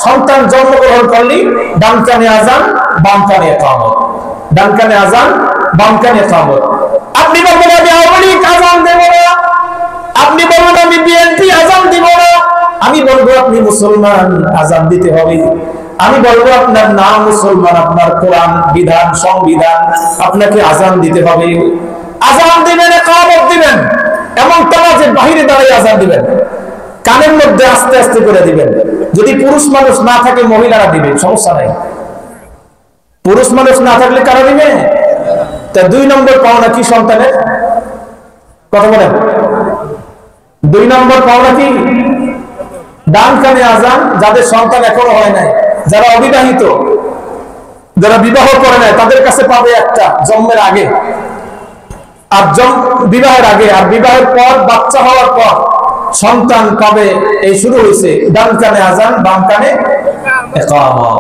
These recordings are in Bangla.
সন্তান জন্মগ্রহণ করলি ডান কানে আজান বাম কানে ইকামত, ডান কানে আজান বাম কানে ইকামত। আপনি বলবেন আমি আওয়ামী লীগ আজান দেব না, আপনি বলবেন আমি বিএনপি আজান দিব না, আমি বলবো আপনি মুসলমান আজান দিতে হবে। আমি বলবো আপনার নাম মুসলমান, আপনার কোরআন বিধান সংবিধান আপনাকে আজান দিতে হবে। আজান দিবেন, ইকামত দিবেন, এমনটা না যে বাহিরে দাঁড়িয়ে আজান দিবেন, কানের মধ্যে আস্তে আস্তে করে দিবেন। যদি পুরুষ মানুষ না থাকে মহিলারা দিবে, সমস্যা নাই। পুরুষ মানুষ না থাকলে কারা দিবে? তা 2 নম্বর পাওনা কি সন্তানের? কথা বলেন, 2 নম্বর পাওনা কি? ডান কানে আজান যাদের সন্তান এখনো হয় নাই, যারা অবিবাহিত, যারা বিবাহ করে নাই, তাদের কাছে পাবে একটা জন্মের আগে, আর বিবাহের আগে, আর বিবাহের পর বাচ্চা হওয়ার পর সন্তান পাবে। এই শুরু হয়েছে ডান কানে আজান বাম কানে ইকামত।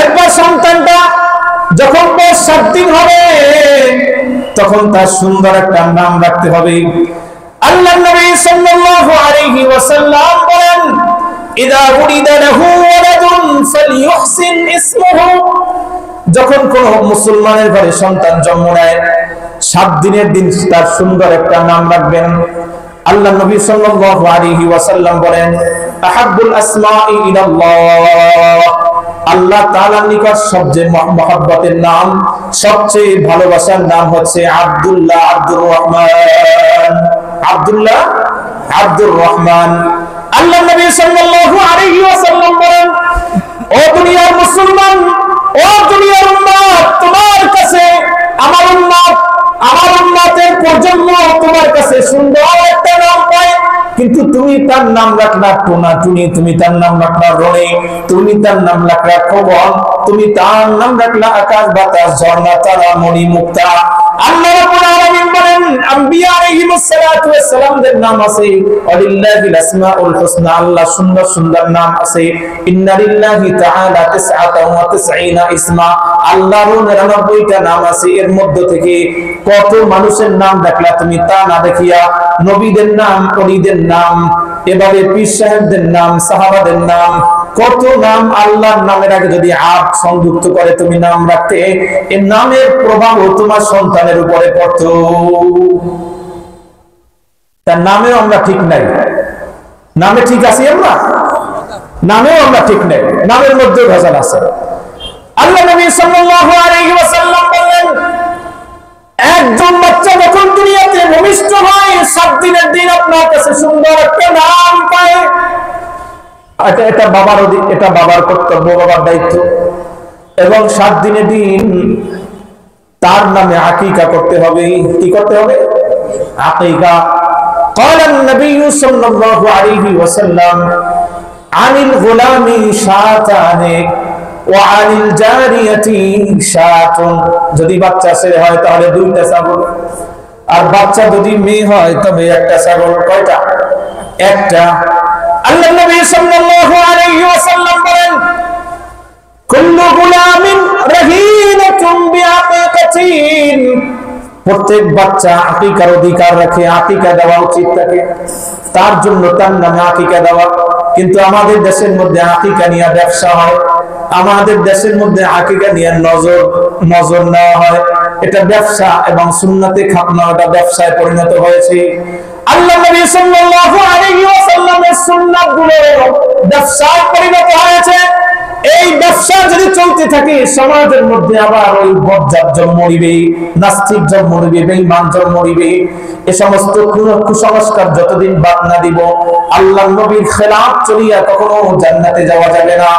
একবার সন্তানটা যখন 7 দিন হবে তখন তার সুন্দর একটা নাম রাখতে হবে। আল্লাহর নবী সাল্লাল্লাহু আলাইহি ওয়াসাল্লাম বলেন, ইদা উরিদা লাহু ওয়ালাদুন ফালইউহসিন ইসমুহু। যখন কোন মুসলমানের ঘরে সন্তান জন্ম নেয় 7 দিনের দিন তার সুন্দর একটা নাম রাখবেন। আল্লাহর নবী সাল্লাল্লাহু আলাইহি ওয়াসাল্লাম বলেন, আহাব্বুল আসমাই ইলাল্লাহ, আল্লাহ তাআলার নিকট সবচেয়ে মহব্বতের নাম, সবচেয়ে ভালোবাসার নাম হচ্ছে আব্দুল্লাহ, আব্দুর রহমান। আব্দুল্লাহ, আব্দুর রহমান। আল্লাহ নবী সাল্লাল্লাহু আলাইহি ওয়াসাল্লাম বলেন, ও দুনিয়ার মুসলমান, ও দুনিয়ার উম্মত, তোমার কাছে আমার উম্মত, আমার উম্মতের প্রজন্ম তোমার কাছে সুন্দর একটা নাম পায়, কিন্তু তুমি তার নাম রাখলা টোনা টুনি, তুমি তার নাম রাখলা রনে, তুমি তার নাম রাখলা খবন, তুমি তার নাম রাখলা আকাশ বাতাস ঝর্ণা তারা মণি মুক্তা। আল্লাহ রাব্বুল আলামিন বলেন, আম্বিয়া আলাইহিমুস সালাতু ওয়াস সালামদের নাম আছে, ওয়ালিল্লাহিল আসমাউল হুসনা, আল্লাহ সুন্দর সুন্দর নাম আছে। ইন্না লিল্লাহি তাআলা 99 ইসমা, আল্লাহর 99টা নাম আছে। এর মধ্য থেকে কত মানুষের নাম রাখলা তুমি তা না দেখিয়া নবীদের নাম, ওলিদের নাম, এভাবে পীর সাহেবদের নাম, সাহাবাদের নাম, কত নাম আল্লাহর নামের আগে যদি আব সংযুক্ত করে তুমি নাম রাখতে, এই নামের প্রভাব তোমার সন্তানের উপরে পড়তো। তার নামেও আমরা ঠিক নাই, নামে ঠিক আছি আমরা, নামেও আমরা ঠিক নাই, নামের মধ্যে ভেজাল আছে। আল্লাহ নবী সাল্লাল্লাহু আলাইহি ওয়াসাল্লাম বললেন, একজন বাচ্চা যখন দুনিয়াতে ভূমিষ্ঠ হয় 7 দিনের দিন আপনার কাছে সুন্দর একটা নাম পায়। এটা বাবার কর্তব্য, বাবার দায়িত্ব। এবং 7 দিনের দিন তার নামে আকিকা করতে হবে। কি করতে হবে? আকিকা। قال النبي صلى الله عليه وسلم عن الغلام شاتان وعن الجارية شاة। যদি বাচ্চা ছেলে হয় তাহলে 2টা ছাগল, আর বাচ্চা যদি মেয়ে হয় তবে একটা ছাগল। কয়টা? একটা। আল্লাহ নবী সাল্লাল্লাহু আলাইহি ওয়াসাল্লাম বলেন, কুল্লু গুলামিন রাহিনাতুন বিআকিকাতিন, প্রত্যেক বাচ্চা আকিকার অধিকার রাখে, আকিকা দেওয়া উচিত থাকে, তার জন্য তার নামে আকিকা দেওয়া। কিন্তু আমাদের দেশের মধ্যে আকিকা নিয়ে ব্যবসা হয়, আমাদের দেশের মধ্যে আকিকা নিয়ে নজর নেওয়া হয়। এটা ব্যবসা এবং সুন্নাতে খাতনা, এটা ব্যবসায় পরিণত হয়েছে। আল্লাহ নবী সাল্লাল্লাহু আলাইহি ওয়াসাল্লামের সুন্নাতগুলো ব্যবসায় পরিণত হয়েছে। এই ব্যবসা যদি চলতে থাকে সমাজের মধ্যে আবার ওই বজ্জাত জন্ম নিবে, নাস্তিক জন্ম নিবে, বেঈমান জন্ম নিবে। এই সমস্ত কুসংস্কার যতদিন বাদ না দিব, আল্লাহর নবীর খেলাফ চলিয়া কখনো জান্নাতে যাওয়া যাবে না।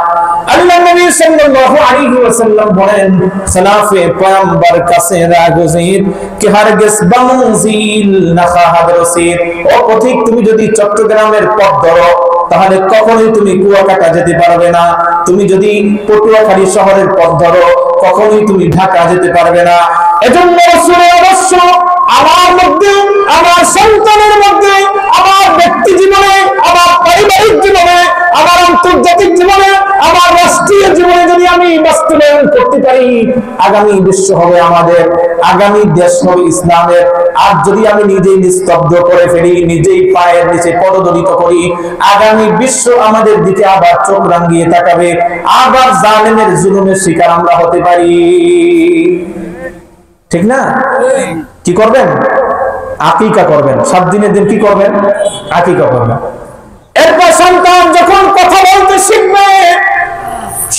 আল্লাহ নবী সাল্লাল্লাহু আলাইহি ওয়াসাল্লাম বলেন, খেলাফে পয়গম্বর কাছে রাগুজির কি হারগিজ বামুজিল না খাহাদ রসিদ। ও পথিক, তুমি যদি চট্টগ্রামের পথ ধরো তাহলে কখনোই তুমি কুয়াকাটা যেতে পারবে না। তুমি যদি পটুয়াখালী শহরের পথ ধরো কখনোই তুমি ঢাকা যেতে পারবে না। এজন্য রাসূলের অবশ্য আমার মধ্যে, আমার সন্তানের মধ্যে, আমার ব্যক্তি জীবনে, আমার পারিবারিক জীবনে, আমার আন্তর্জাতিক জীবনে, আমার রাষ্ট্রীয় জীবনে যদি আমি বাস্তবায়ন করতে পারি, আগামী বিশ্ব হবে আমাদের, আগামী দেশ হবে ইসলামের। আর যদি আমি নিজেই নিস্তব্ধ করে ফেলি, নিজেই পায়ের নিচে পদদলিত করি, আগামী বিশ্ব আমাদের দিকে আবার চোখ রাঙিয়ে তাকাবে, আবার জালেমের জুলুমের শিকার আমরা হতে পারি। ঠিক না? কি করবেন? আকিকা করবেন। 7 দিনের দিন কি করবেন? আকিকা করবেন। এরপর সন্তান যখন কথা বলতে শিখবে,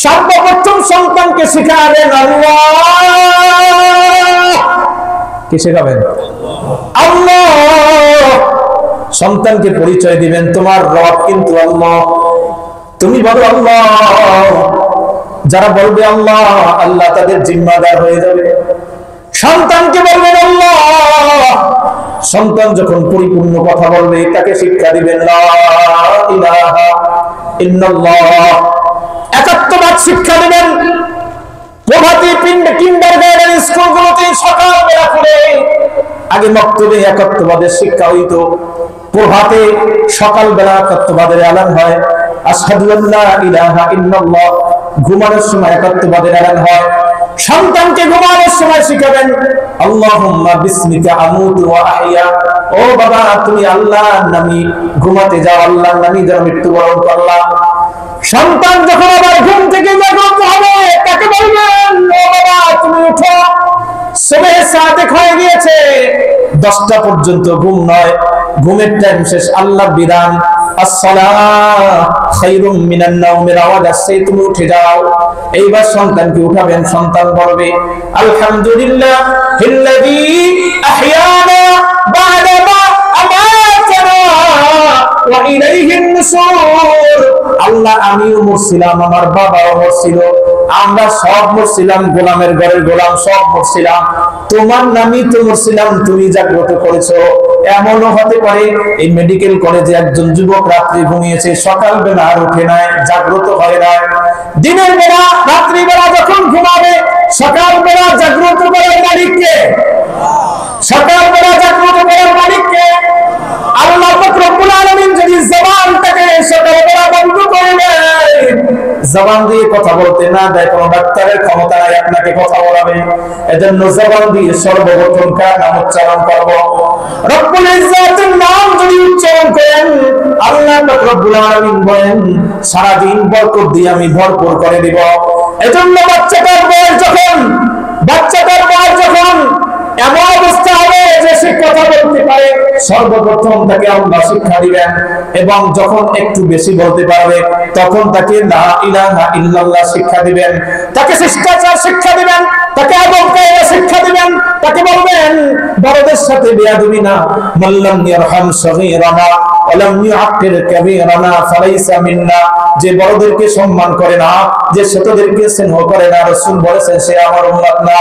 সর্বপ্রথম সন্তানকে শিখাবেন আল্লাহ। কি শেখাবেন? আল্লাহ। সন্তানকে পরিচয় দিবেন, তোমার রব কিন্তু আল্লাহ। তুমি বলো আল্লাহ। যারা বলবে আল্লাহ, আল্লাহ তাদের জিম্মাদার হয়ে যাবে। সন্তানকে বলবেন আল্লাহ। সন্তান যখন পরিপূর্ণ কথা বলবে, তাকে শিক্ষা দিবেন লা ইলাহা ইল্লাল্লাহ, একাত্মবাদ শিক্ষা দিবেন। প্রভাতী কিন্ডারগার্টেন স্কুলগুলোতে সকালবেলা করে আগে মক্তবে একাত্মবাদের শিক্ষা হইতো। প্রভাতে সকালবেলা একাত্মবাদের আলান হয়, আশহাদু আল্লা ইলাহা ইল্লাল্লাহ। ঘুমানোর সময় একাত্মবাদের আলান হয়। সন্তানকে ঘুমানোর সময় শিখাবেন আল্লাহুম্মা বিসমিকা আমুতু ওয়া আহইয়া। ও বাবা, তুমি আল্লাহর নামে ঘুমাতে যাও, আল্লাহর নামে যেন মৃত্যুবরণ করলা। সন্তান যখন আবার ঘুম থেকে জাগ্রত হবে, তাকে বলবেন ও বাবা তুমি উঠো, সুবহে সাদেক হয়ে গিয়েছে। 10টা পর্যন্ত ঘুম নয়, ঘুমের টাইম শেষ। আল্লাহর বিধান আসসালাহ খায়রুম মিনান নাওমের আওয়াজ আসছে, তুমি উঠে যাও। এইবার সন্তানকে উঠাবেন। সন্তান বলবে আলহামদুলিল্লাহ হিল্লাযী আহইয়ানা বা'দা মা আমাতানা ওয়া ইলাইহিন নুশুর। আল্লাহ, আমিও মরছিলাম, আমার বাবাও মরছিল, আমরা সব মরছিলাম, গোলামের ঘরের গোলাম সব মরছিলাম, তোমার নামই তো মরছিলাম, তুমি জাগ্রত করেছো। এমনও হতে পারে এই মেডিকেল কলেজে একজন যুবক রাত্রি ঘুমিয়েছে, সকালবেলা আর উঠে নাই, জাগ্রত হয় না। দিনের বেলা রাত্রিবেলা যখন ঘুমাবে, সকালবেলা জাগ্রত করার মালিককে, সকালবেলা জাগ্রত করার মালিককে আল্লাহ পাক রব্বুল আলামিন যদি জবানটাকে সকালবেলা বন্ধ করে দেয়, জবান দিয়ে কথা বলতে না দেয়, কোনো ডাক্তারের ক্ষমতা নাই আপনাকে কথা বলাবে। এজন্য জবান দিয়ে সর্বপ্রথম কার নাম উচ্চারণ করব? রব্বুল ইজ্জাতের নাম যদি উচ্চারণ করেন, আল্লাহ পাক রব্বুল আলামিন বলেন সারা দিন বরকত দিয়ে আমি ভরপুর করে দিব। এজন্য বাচ্চাটার বয়স যখন এমন অবস্থা হবে যে সে কথা বলতে পারে, সর্বপ্রথম তাকে আল্লাহ শিক্ষা দিবেন। এবং যখন একটু বেশি বলতে পারবে, তখন তাকে লা ইলাহা ইল্লাল্লাহ শিক্ষা দিবেন, তাকে শিষ্টাচার শিক্ষা দিবেন, তাকে আদব কায়দা শিক্ষা দিবেন। তাকে বলবেন বড়দের সাথে বেয়াদবি না, মাল্লাম ইয়ারহাম সগীরানা ওয়া লাম ইউআক্কির কাবীরানা ফালাইসা মিন্না। যে বড়দেরকে সম্মান করে না, যে ছোটদেরকে স্নেহ করে না, রাসূল বলেছেন সে আমার উম্মত না।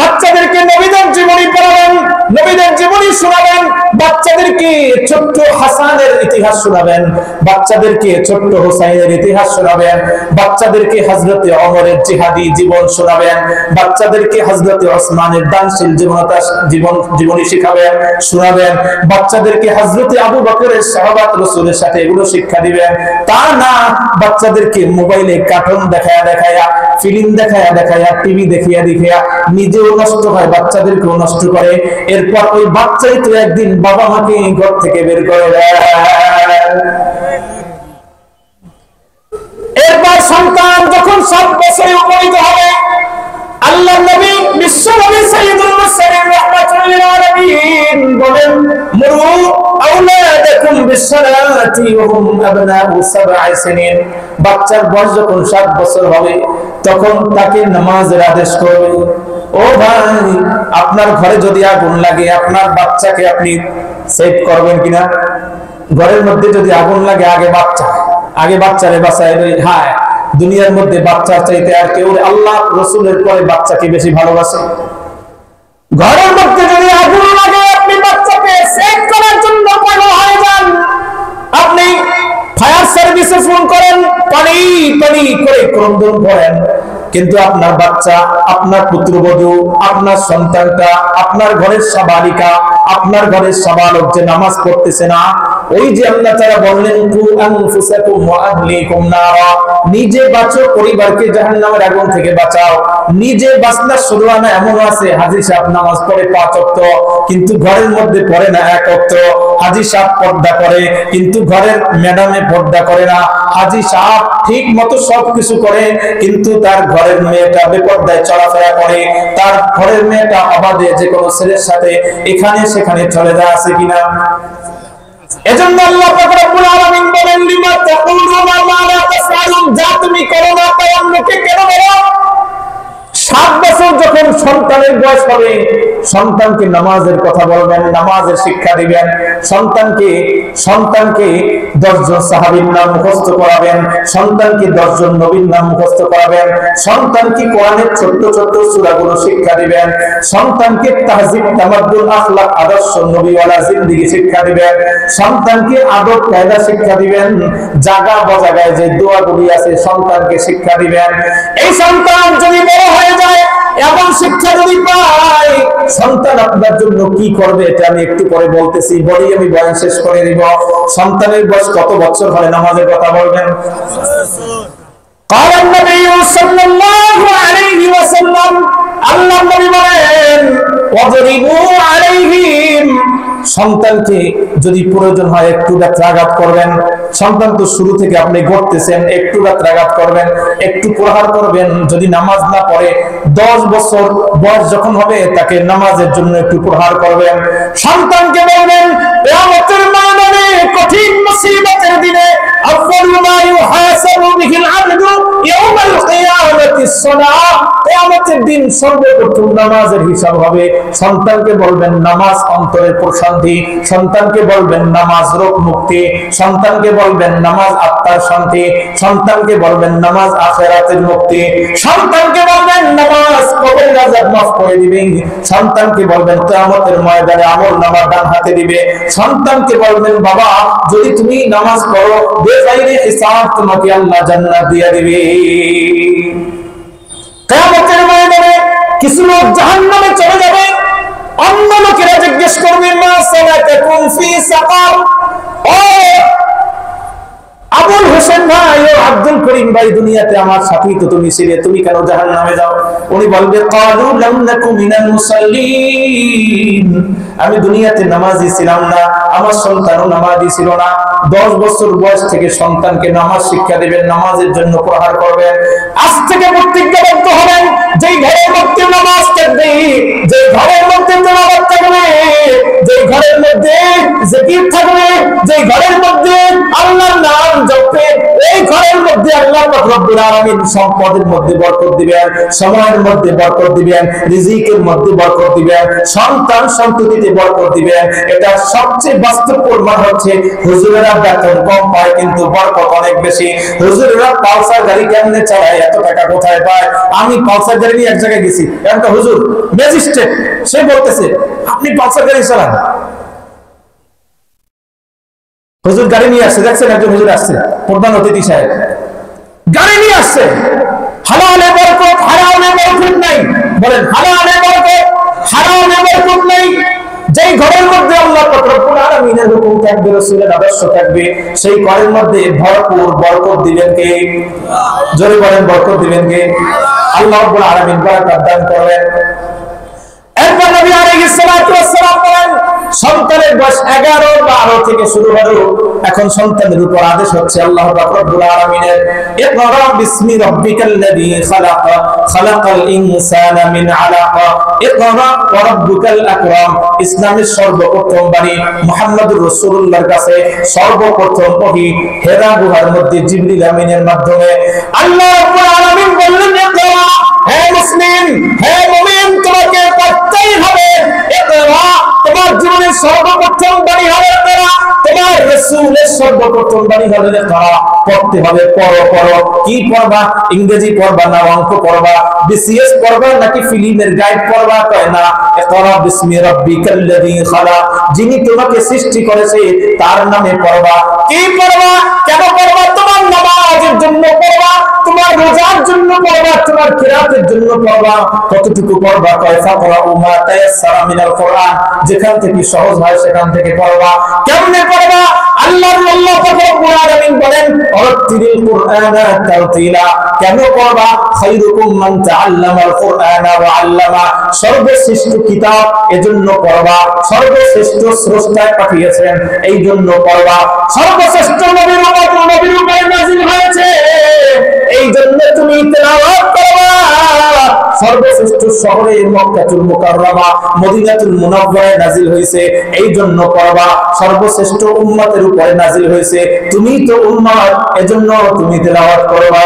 বাচ্চাদেরকে নবীদের জীবনী পড়াবেন, নবীদের জীবনী শোনাবেন। বাচ্চাদেরকে ছোট্ট হাসানের ইতিহাস শোনাবেন, বাচ্চাদেরকে ছোট্ট হুসাইনের ইতিহাস শোনাবেন, বাচ্চাদেরকে হযরতে ওমরের জিহাদি জীবন শোনাবেন, বাচ্চাদেরকে হযরতে ওসমানের দানশীল জীবনী শিখাবেন, শোনাবেন। বাচ্চাদেরকে হযরতে আবু বকরের সাহাবাত রাসূলের সাথে এগুলো শিক্ষা দিবেন। তা না বাচ্চাদেরকে মোবাইলে কার্টুন দেখায়া, ফিল্ম দেখায়া, টিভি দেখিয়া নিজেও নষ্ট হয়, বাচ্চাদেরকেও নষ্ট করে। এরপর ওই বাচ্চাই তো একদিন বাবা মাকে ঘর থেকে বের করে দেয়। এরপর সন্তান যখন 7 বছরে উপনীত হবে, আল্লাহ নবী বিশ্বনবী সাইয়্যিদুল মুরসালিন রাহমাতুল লিল আলামিন বলেন মুরু আওলাদাকুম বিসসালাতি ওয়া হুম আবনাউ 7 সিনিন। বাচ্চার বয়স যখন 7 বছর হবে, তখন তাকে নামাজের আদেশ করবে। ও ভাই, আপনার ঘরে যদি আগুন লাগে, আপনার বাচ্চাকে আপনি সেভ করবেন কিনা? ঘরের মধ্যে যদি আগুন লাগে, আগে বাচ্চারে বাঁচায়। হায়, দুনিয়ার মধ্যে বাচ্চার চাইতে আর কেউ আল্লাহ রাসূলের পরে বাচ্চাকে বেশি ভালোবাসে। ঘরের মধ্যে যদি আগুন লাগে, আপনি বাচ্চাকে সেভ করার জন্য পাগল হয়ে যান। আপনি ফায়ার সার্ভিসে ফোন করেন, পানি করে ক্রন্দন করেন, কিন্তু আপনার বাচ্চা, আপনার পুত্রবধূ, আপনার সন্তানটা, আপনার ঘরের সাবালিকা, আপনার ঘরের সাবালক যে নামাজ পড়তেছে না, ওই যে আল্লাহ তাআলা বললেন কু আনফুসাকুম ওয়া আহলিকুম নারা, নিজে বাঁচো, পরিবারকে জাহান্নামের আগুন থেকে বাঁচাও। নিজে বাঁচনা শুরু না, এমন আছে হাজী সাহেব নামাজ পড়ে 5 ওয়াক্ত কিন্তু ঘরের মধ্যে পড়ে না 1 ওয়াক্ত। হাজী সাহেব পর্দা করে কিন্তু ঘরের ম্যাডামে পর্দা করে না। হাজী সাহেব ঠিক মতো সবকিছু করে কিন্তু তার ঘরের মেয়েটা বেপর্দায় চলাফেরা করে। তার ঘরের মেয়েটা অবাধে যে কোনো ছেলের সাথে এখানে সেখানে চলে যায়, আছে কিনা? এজন্য আল্লাহ পাক রব্বুল আলামিন বলেন লিমা তাকুলুনা মা লা তাফআলুন, যা তুমি করো না তা অন্যকে কেন বলো? 7 বছর যখন সন্তানের বয়স হবে, সন্তানকে নামাজের কথা বলবেন, নামাজের শিক্ষা দিবেন। সন্তানকে 10 জন সাহাবীর নাম মুখস্থ করাবেন, সন্তানকে 10 জন নবীর নাম মুখস্থ করাবেন, সন্তানকে কোরআনের ছোট্ট ছোট্ট সূরাগুলো শিক্ষা দিবেন, সন্তানকে তাহজিব তামাদ্দুন আখলাক আদর্শ নবীওয়ালা জিন্দেগি শিক্ষা দিবেন, সন্তানকে আদব কায়দা শিক্ষা দিবেন, জায়গা বজাগায় যে দোয়াগুলি আছে সন্তানকে শিক্ষা দিবেন। এই সন্তান যদি বড় হয়ে যায়, এমন শিক্ষা যদি পায়, সন্তান আপনার জন্য কি করবে এটা আমি একটু পরে বলতেছি, বলি আমি বয়ান শেষ করে দিব। সন্তানের বয়স কত বছর হলে নামাজের কথা বলবেন? قال النبي صلى الله عليه وسلم, আল্লাহ নবী বলেন ওয়াজরিবু আলাইহিম, সন্তানকে যদি প্রয়োজন হয় একটু রাত করবেন। সন্তান তো শুরু থেকে আপনি গড়তেছেন, একটু রাত করবেন, একটু প্রহার করবেন। যদি নামাজ না পড়ে 10 বছর বয়স যখন হবে তাকে নামাজের জন্য একটু প্রহার করবেন। সন্তানকে বলবেন কিয়ামতের ময়দানে কঠিন মুসিবতের দিনে আফদালু মা ইউহাসাবু বিহিল আবদু ইয়াউমাল কিয়ামাতিস সালাহ, কিয়ামতের দিন সর্বপ্রথম নামাজের হিসাব হবে। সন্তানকে বলবেন নামাজ অন্তরের প্রশান্তি, সন্তানকে বলবেন নামাজ রোগ মুক্তি, সন্তানকে বলবেন নামাজ আত্মার শান্তি, সন্তানকে বলবেন নামাজ আখিরাতের মুক্তি, সন্তানকে বলবেন নামাজ কবরের আযাব মাফ করে দিবে, সন্তানকে বলবেন কিয়ামতের ময়দানে আমলনামা ডান হাতে দিবে, সন্তানকে বলবেন বাবা যদি তুমি নামাজ পড়ো বেগাইরে হিসাব তোমাকে আল্লাহ জান্নাত দিয়ে দিবে। কিয়ামতের ময়দানে কিছু লোক জাহান্নামে চলে যাবে, অন্য লোকেরা জিজ্ঞেস করবে মা সালাকাকুম ফি সাকার, ও আবুল হোসেন ভাই ও আব্দুল করিম ভাই, দুনিয়াতে আমার সাথী তো তুমি ছিলে, তুমি কেন জাহান্নামে যাও? উনি বলবে ক্বালু লাম নাকু মিনাল মুসাল্লিন, আমি দুনিয়াতে নামাজি ছিলাম না, আমার সন্তানও নামাজি ছিল না। 10 বছর বয়স থেকে সন্তানকে নামাজ শিক্ষা দিবেন, নামাজের জন্য প্রহার করবেন। আজ থেকে প্রতিজ্ঞাবদ্ধ হবেন যে ঘরের মধ্যে নামাজ থাকবে, যে ঘরের মধ্যে তেলাওয়াত থাকবে, যে ঘরের মধ্যে জিকির থাকবে, যে ঘরের মধ্যে আল্লাহর নাম জপবে, এই ঘরের মধ্যে আল্লাহ পাক রব্বুল আলামিন সম্পদের মধ্যে বরকত দিবেন, সময়ের মধ্যে বরকত দিবেন, রিজিকের মধ্যে বরকত দিবেন, সন্তান সন্ততিতে বরকত দিবেন। এটা সবচেয়ে বাস্তব প্রমাণ হচ্ছে হুজুরেরা বেতন কম পায় কিন্তু বরকত অনেক বেশি। হুজুরেরা পালসার গাড়ি কেমনে চালায়, এত টাকা কোথায় পায়? আমি পালসার গাড়ি নিয়ে এক জায়গায় গেছি, একটা হুজুর ম্যাজিস্ট্রেট, সে বলতেছে আপনি পালসার গাড়ি চালান। হুজুর গাড়ি নিয়ে আসছে, দেখছেন একজন হুজুর আসছে, প্রধান অতিথি সাহেব গাড়ি নিয়ে আসছে। হালালে বরকত, হারামে বরকত নাই। বলেন হালালে বরকত, হারামে বরকত নাই। যেই ঘরের মধ্যে আল্লাহ পাক রব্বুল আলামিনের হুকুম থাকবে, রাসূলের আদর্শ থাকবে, সেই ঘরের মধ্যে ভরপুর বরকত দিবেন কে? জোরে বলেন বরকত দিবেন কে? আল্লাহ রাব্বুল আলামিন বরকত দান করবেন। এরপর নবী আলাইহিস সালাতু ওয়াস সালাম বলেন সন্তানের বয়স 11-12 থেকে শুরু হলো। এখন সন্তানের উপর আদেশ হচ্ছে আল্লাহ পাক রব্বুল আলামিনের ইকরা বিসমি রাব্বিকাল্লাযী খালাক, খালাকাল ইনসানা মিন আলাক, ইকরা ওয়া রাব্বুকাল আকরাম। ইসলামের সর্বপ্রথম বাণী মুহাম্মদুর রাসূলুল্লাহর কাছে সর্বপ্রথম ওহী হেরা গুহার মধ্যে জিবরিল আমিনের মাধ্যমে। আল্লাহ রাব্বুল আলামিন বললেন ইকরা, হে মুসলিম, হে মুমিন, তোমাকে পড়তেই হবে। ইকরা, তোমার জীবনের সর্বপ্রথম বাণী হবে ইকরা, তোমার রাসূলের সর্বপ্রথম বাণী হবে ইকরা। পড়তে হবে, পড়ো পড়ো। কি পড়বা? ইংরেজি পড়বা না অঙ্ক পড়বা, বিসিএস পড়বা নাকি ফিল্মের গাইড পড়বা? কয় না, ইকরা বিসমি রাব্বিকাল্লাযী খালাক, যিনি তোমাকে সৃষ্টি করেছে তার নামে পড়বা। কি পড়বা? কেন পড়বা? তোমার নামাজের জন্য পড়বা, তোমার রোজার জন্য পড়বা, তোমার কিরাতের জন্য পড়বা। কতটুকু পড়বা? কয় ফাকরাউ মা তায়াসসারা মিনাল কোরআন, যেখান থেকে সহজ হয় সেখান থেকে পড়বা। কেমনে পড়বা? আল্লাহ পাক রব্বুল আলামিন বলেন ওয়ারাত্তিলিল কুরআনা তারতিলা। কেন পড়বা? খায়রুকুম মান তাআল্লামাল কুরআনা ওয়া আল্লামা, সর্বশ্রেষ্ঠ কিতাব এজন্য পড়বা, সর্বশ্রেষ্ঠ স্রষ্টা পাঠিয়েছেন এই জন্য পড়বা, সর্বশ্রেষ্ঠ নবীর উপরে নাযিল হয়েছে এই জন্য তুমি তেলাওয়াত করবা। সর্বশ্রেষ্ঠ শহরে মক্কাতুল মুকাররমা মদিনাতুল মুনাওয়ারায় নাযিল হয়েছে এই জন্য পড়বা। সর্বশ্রেষ্ঠ উম্মতের উপরে নাযিল হয়েছে, তুমি তো উম্মত এজন্য তুমি তেলাওয়াত করবা।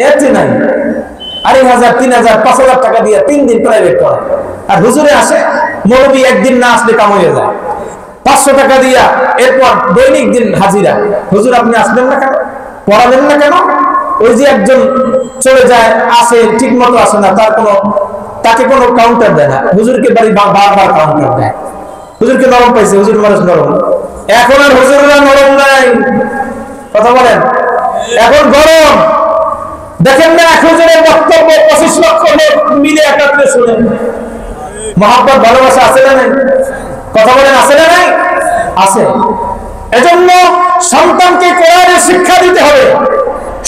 এতে নাই 2,500 3,000 5,000 টাকা দিয়ে 3 দিন প্রাইভেট করে, আর হুজুরে আসে মৌলবী একদিন না আসলে কাম হয়ে যায় 500 টাকা দিয়া, এরপর দৈনিক দিন হাজিরা। হুজুর আপনি আসলেন না কেন, পড়ালেন না কেন? ওই যে একজন চলে যায়, আসে ঠিক মতো আসে না, তাকে কোনো কাউন্টার দেয় না, হুজুরকে বাড়ি বারবার কাউন্টার দেয়। হুজুরকে নরম পাইছে, হুজুর মানুষ নরম। এখন আর হুজুররা নরম নাই, কথা বলেন, এখন গরম। দেখেন না এক হুজুরের বক্তব্য 25 লক্ষ লোক মিলে একাত্রে শুনেন। মহব্বত ভালোবাসা আছে না নাই? কথা বলেন আছে না নাই? আছে। এজন্য সন্তানকে কোরআনের শিক্ষা দিতে হবে।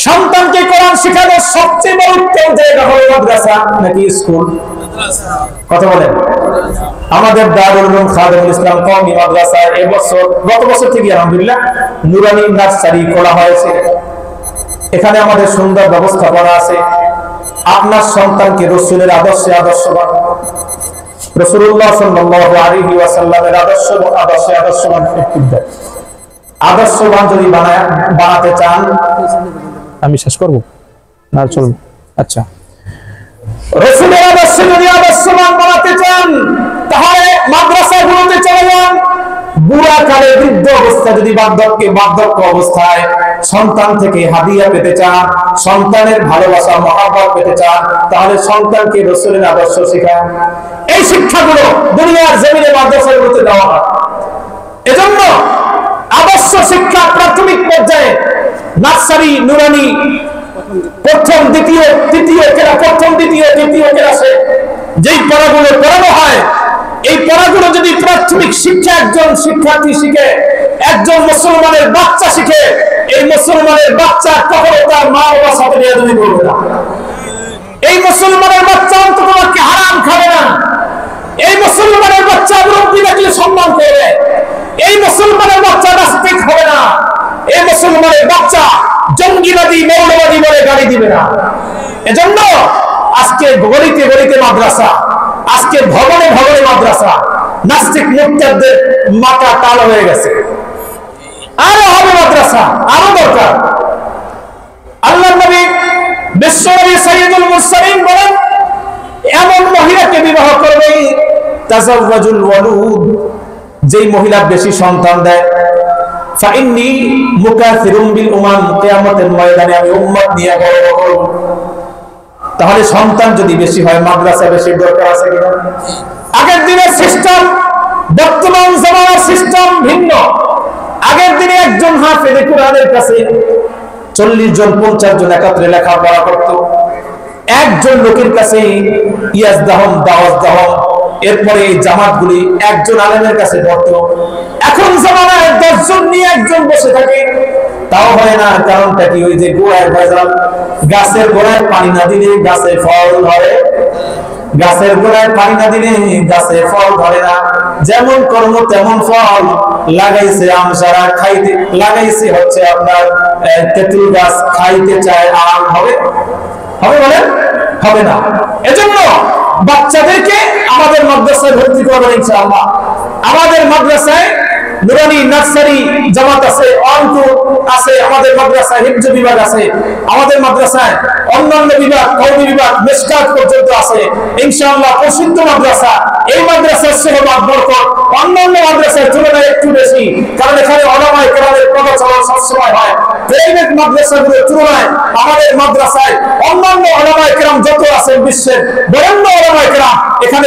সন্তানকে কোরআন শেখানোর সবচেয়ে বড় উত্তম জায়গা হলো মাদ্রাসা নাকি স্কুল? কথা বলেন। আমাদের দারুল উলুম খাদিমুল ইসলাম কওমি মাদ্রাসায় গত বছর থেকে আলহামদুলিল্লাহ নুরানি নার্সারি খোলা হয়েছে। এখানে আমাদের সুন্দর ব্যবস্থাপনা আছে। আপনার সন্তানকে রাসূলের আদর্শে আদর্শবান, রাসূলুল্লাহ সাল্লাল্লাহু আলাইহি ওয়াসাল্লামের আদর্শবান যদি বানাতে চান, আমি শেষ করব না চলব? আচ্ছা, রাসূলের আদর্শে যদি আদর্শবান বানাতে চান তাহলে মাদ্রাসাগুলোতে চলে যান। বুড়া কালে বৃদ্ধ অবস্থা যদি বার্ধক্য অবস্থায় সন্তান থেকে হাদিয়া পেতে চান, সন্তানের ভালোবাসা মহব্বত পেতে চান, তাহলে সন্তানকে রাসূলের আদর্শ শেখান। এই শিক্ষাগুলো দুনিয়ার জমিনে মাদ্রাসাগুলোতে দেওয়া হয়। এজন্য আদর্শ শিক্ষা প্রাথমিক পর্যায়ে নার্সারি, নুরানি, প্রথম দ্বিতীয় তৃতীয় ক্লাসে যেই পড়াগুলো পড়ানো হয়, এই পড়াগুলো যদি প্রাথমিক শিক্ষা একজন শিক্ষার্থী শিখে, একজন মুসলমানের বাচ্চা শিখে, এই মুসলমানের বাচ্চা কখনো তার মা বাবার সাথে বেয়াদবি করবে না। এই মুসলমানের বাচ্চা অন্তত হারাম খাবে না। এই মুসলমানের বাচ্চা মুরব্বি দেখলে সম্মান করবে। এই মুসলমানের বাচ্চা নাস্তিক হবে না। এই মুসলমানের বাচ্চা জঙ্গিবাদী মৌলবাদী বলে গালি দিবে না। এজন্য আজকে গলিতে গলিতে মাদ্রাসা, আজকে ভবনে ভবনে মাদ্রাসা, নাস্তিক মুরতাদদের মাথা কালো হয়ে গেছে। আরো হবে মাদ্রাসা, আরো দরকার। আল্লাহর নবী বিশ্বনবী সাইয়্যিদুল মুরসালিন বলেন, এমন মহিলাকে বিবাহ করবে তাজাওয়াজুল ওয়ালুদ, যেই মহিলা বেশি সন্তান দেয়, ফাইন্নী মুকাসিরুম বিল উমাম, কিয়ামতের ময়দানে আমি উম্মত নিয়ে গর্ব করব। তাহলে সন্তান যদি বেশি হয়, মাদ্রাসা বেশি দরকার আছে কিনা? আগের দিনের সিস্টেম বর্তমান জামানার সিস্টেম ভিন্ন। আগের দিনে একজন হাফেজে কোরআনের কাছে 40 জন 50 জন একত্রে লেখাপড়া করত। একজন লোকের কাছে ইয়াজদাহম দাওয়াজদাহম, এরপরে এই জামাতগুলি একজন আলেমের কাছে পড়তো। এখন জামানায় 10 জন নিয়ে একজন বসে থাকে, তাও হয় না। কারণটা কি? ওই যে গোড়ায় ভেজাল। গাছের গোড়ায় পানি না দিলে গাছে ফল ধরে, গাছের গোড়ায় পানি না দিলে গাছে ফল ধরে না। যেমন কর্ম তেমন ফল। লাগাইছে আম সারা খাইতে, লাগাইছে হচ্ছে আপনার তেঁতুল গাছ, খাইতে চায় আম, হবে বলেন? হবে না। এজন্য বাচ্চাদেরকে আমাদের মাদ্রাসায় ভর্তি করবেন ইনশাআল্লাহ। আমাদের মাদ্রাসায় নুরানি নার্সারি জামাত আছে, অঙ্ক আছে, আমাদের মাদ্রাসায় হিফজ বিভাগ আছে, আমাদের মাদ্রাসায় অন্যান্য বিভাগ, কওমি বিভাগ, মিশকাত পর্যন্ত আছে ইনশাআল্লাহ। প্রসিদ্ধ মাদ্রাসা। এই মাদ্রাসার সেহবাদ বরকত অন্যান্য মাদ্রাসার তুলনায় একটু বেশি, কারণ এখানে উলামায়ে কেরামের পদচারণ সবসময় হয়। প্রাইভেট মাদ্রাসাগুলোর তুলনায় আমাদের মাদ্রাসায় অন্যান্য উলামায়ে কেরাম যত আছেন বিশ্বের বরেণ্য উলামায়ে কেরাম এখানে